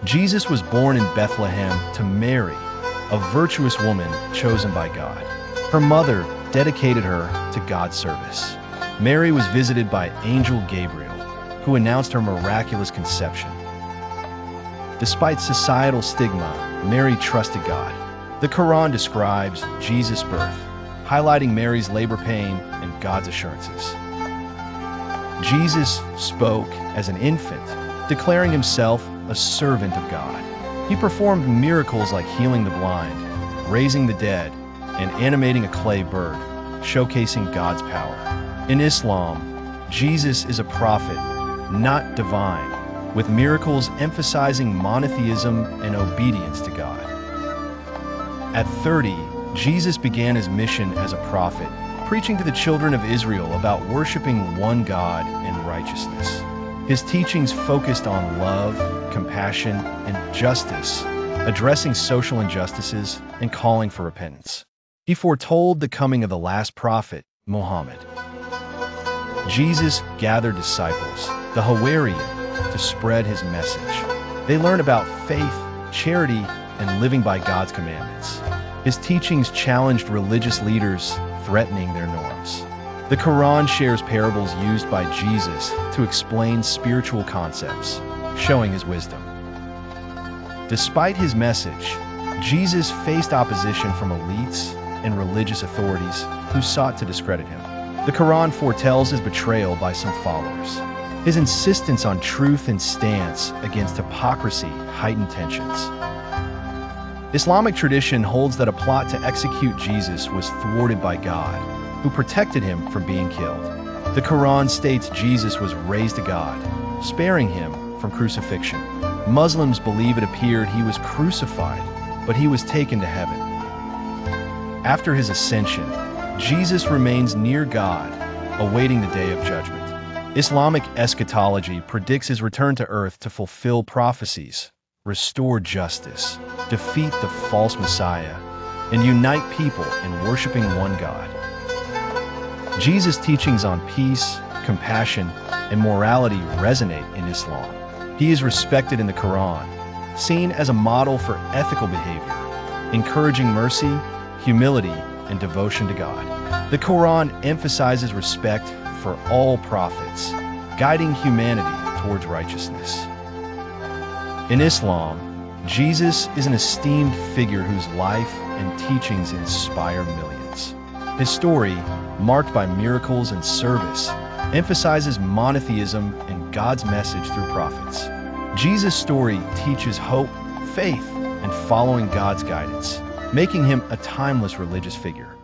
Jesus was born in Bethlehem to Mary, a virtuous woman chosen by God. Her mother dedicated her to God's service. Mary was visited by angel Gabriel, who announced her miraculous conception. Despite societal stigma, Mary trusted God. The Quran describes Jesus' birth, highlighting Mary's labor pain and God's assurances. Jesus spoke as an infant, declaring himself a servant of God. He performed miracles like healing the blind, raising the dead, and animating a clay bird, showcasing God's power. In Islam, Jesus is a prophet, not divine, with miracles emphasizing monotheism and obedience to God. At 30, Jesus began his mission as a prophet, preaching to the children of Israel about worshiping one God and righteousness. His teachings focused on love, compassion, and justice, addressing social injustices and calling for repentance. He foretold the coming of the last prophet, Muhammad. Jesus gathered disciples, the Hawarian, to spread his message. They learned about faith, charity, and living by God's commandments. His teachings challenged religious leaders, threatening their norms. The Quran shares parables used by Jesus to explain spiritual concepts, showing his wisdom. Despite his message, Jesus faced opposition from elites and religious authorities who sought to discredit him. The Quran foretells his betrayal by some followers. His insistence on truth and stance against hypocrisy heightened tensions. Islamic tradition holds that a plot to execute Jesus was thwarted by God, who protected him from being killed. The Quran states Jesus was raised to God, sparing him from crucifixion. Muslims believe it appeared he was crucified, but he was taken to heaven. After his ascension, Jesus remains near God, awaiting the day of judgment. Islamic eschatology predicts his return to earth to fulfill prophecies, restore justice, defeat the false Messiah, and unite people in worshiping one God. Jesus' teachings on peace, compassion, and morality resonate in Islam. He is respected in the Quran, seen as a model for ethical behavior, encouraging mercy, humility, and devotion to God. The Quran emphasizes respect for all prophets, guiding humanity towards righteousness. In Islam, Jesus is an esteemed figure whose life and teachings inspire millions. His story, marked by miracles and service, emphasizes monotheism and God's message through prophets. Jesus' story teaches hope, faith, and following God's guidance, making him a timeless religious figure.